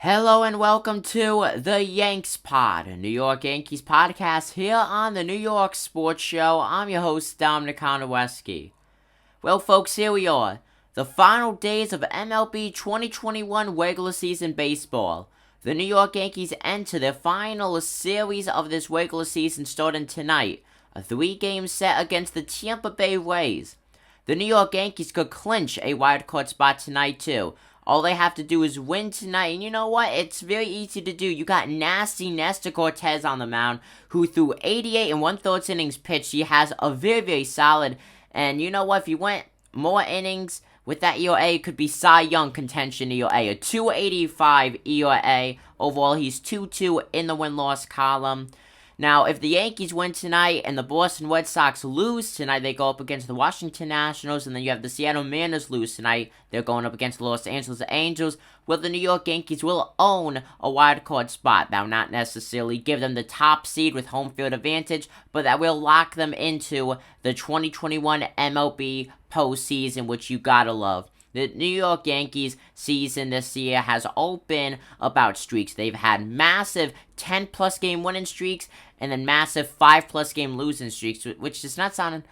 Hello and welcome to the YanksPod, a New York Yankees podcast here on the New York Sports Show. I'm your host, Dominic Konowski. Well, folks, here we are. The final days of MLB 2021 regular season baseball. The New York Yankees enter their final series of this regular season starting tonight. A 3-game set against the Tampa Bay Rays. The New York Yankees could clinch a wildcard spot tonight, too. All they have to do is win tonight, and you know what? It's very easy to do. You got nasty Nestor Cortez on the mound, who threw 88 and 1/3 innings pitched. He has a very, very solid, and you know what? If you went more innings with that ERA, it could be Cy Young contention ERA. A 2.85 ERA. Overall, he's 2-2 in the win-loss column. Now, if the Yankees win tonight and the Boston Red Sox lose tonight, they go up against the Washington Nationals, and then you have the Seattle Mariners lose tonight. They're going up against the Los Angeles Angels. Well, the New York Yankees will own a wild card spot. That will not necessarily give them the top seed with home field advantage, but that will lock them into the 2021 MLB postseason, which you gotta love. The New York Yankees season this year has all been about streaks. They've had massive 10-plus game winning streaks and then massive 5-plus game losing streaks, which does not sound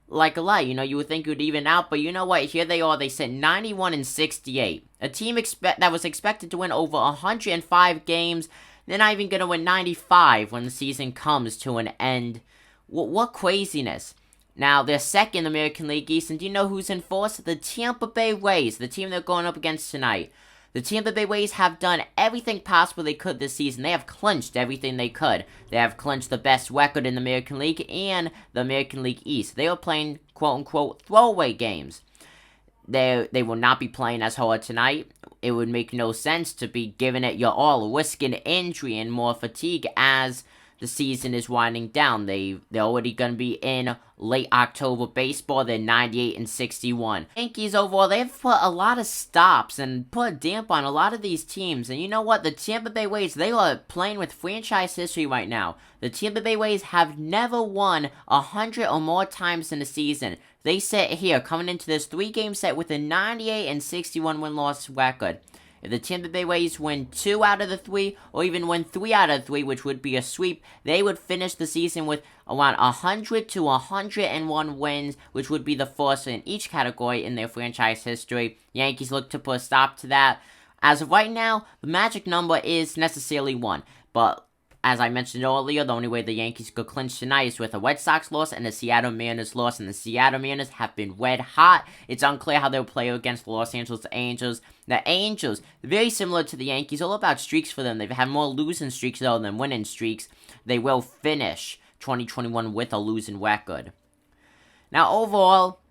like a lot. You know, you would think it would even out, but you know what? Here they are. They sit 91 and 68. A team that was expected to win over 105 games. They're not even going to win 95 when the season comes to an end. What craziness. Now, they're second in the American League East, and do you know who's in fourth? The Tampa Bay Rays, the team they're going up against tonight. The Tampa Bay Rays have done everything possible they could this season. They have clinched everything they could. They have clinched the best record in the American League and the American League East. They are playing, quote-unquote, throwaway games. They will not be playing as hard tonight. It would make no sense to be giving it your all, risking injury and more fatigue as the season is winding down. They're already going to be in late October baseball. They're 98 and 61. Yankees overall, they have put a lot of stops and put a damp on a lot of these teams. And you know what? The Tampa Bay Rays, they are playing with franchise history right now. The Tampa Bay Rays have never won 100 or more times in a season. They sit here coming into this 3-game set with a 98 and 61 win-loss record. If the Tampa Bay Rays win 2 out of the 3, or even win 3 out of the 3, which would be a sweep, they would finish the season with around 100 to 101 wins, which would be the first in each category in their franchise history. Yankees look to put a stop to that. As of right now, the magic number is necessarily 1, but as I mentioned earlier, the only way the Yankees could clinch tonight is with a Red Sox loss and a Seattle Mariners loss, and the Seattle Mariners have been red hot. It's unclear how they'll play against the Los Angeles Angels. The Angels, very similar to the Yankees, all about streaks for them. They've had more losing streaks, though, than winning streaks. They will finish 2021 with a losing record. Now, overall,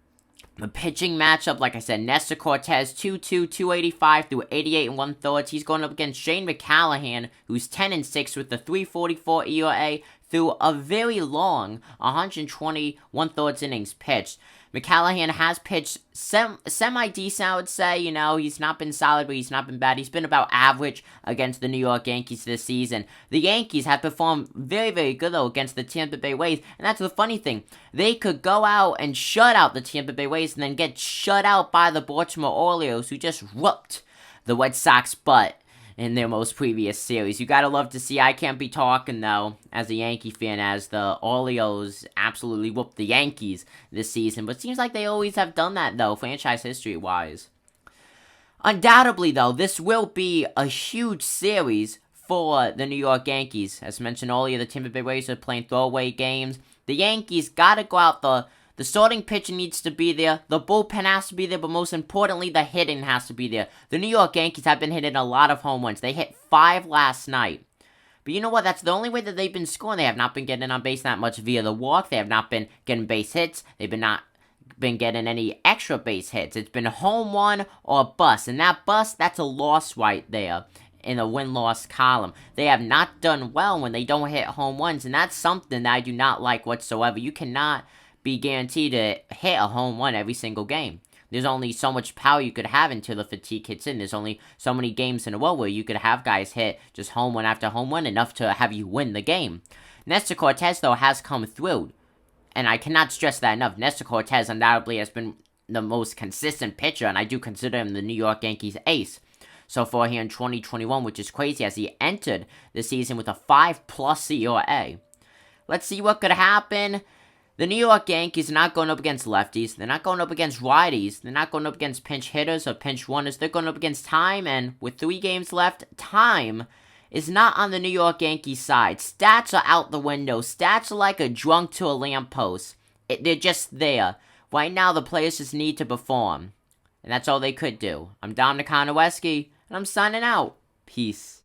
the pitching matchup, like I said, Nestor Cortez, 2-2, 285 through 88 and 1/3. He's going up against Shane McClanahan, who's 10 and 6 with the 3.44 ERA through a very long 120 1/3 innings pitched. McClanahan has pitched semi-decent, I would say. You know, he's not been solid, but he's not been bad. He's been about average against the New York Yankees this season. The Yankees have performed very, very good, though, against the Tampa Bay Rays. And that's the funny thing. They could go out and shut out the Tampa Bay Rays and then get shut out by the Baltimore Orioles, who just whooped the Red Sox butt in their most previous series. You gotta love to see. I can't be talking, though, as a Yankee fan, as the Orioles absolutely whooped the Yankees this season. But it seems like they always have done that, though, franchise history-wise. Undoubtedly, though, this will be a huge series for the New York Yankees. As mentioned earlier, the Tampa Bay Rays are playing throwaway games. The Yankees gotta go out the starting pitching needs to be there, the bullpen has to be there, but most importantly, the hitting has to be there. The New York Yankees have been hitting a lot of home runs. They hit 5 last night. But you know what? That's the only way that they've been scoring. They have not been getting on base that much via the walk. They have not been getting base hits. They've not been getting any extra base hits. It's been home run or bust. And that bust, that's a loss right there in the win-loss column. They have not done well when they don't hit home runs. And that's something that I do not like whatsoever. You cannot be guaranteed to hit a home run every single game. There's only so much power you could have until the fatigue hits in. There's only so many games in a row where you could have guys hit just home run after home run enough to have you win the game. Nestor Cortez, though, has come through. And I cannot stress that enough. Nestor Cortez undoubtedly has been the most consistent pitcher, and I do consider him the New York Yankees ace. so far here in 2021, which is crazy as he entered the season with a 5+ ERA. Let's see what could happen. The New York Yankees are not going up against lefties. They're not going up against righties. They're not going up against pinch hitters or pinch runners. They're going up against time, and with 3 games left, time is not on the New York Yankees side. Stats are out the window. Stats are like a drunk to a lamppost. They're just there. Right now, the players just need to perform. And that's all they could do. I'm Dom Nikonowski, and I'm signing out. Peace.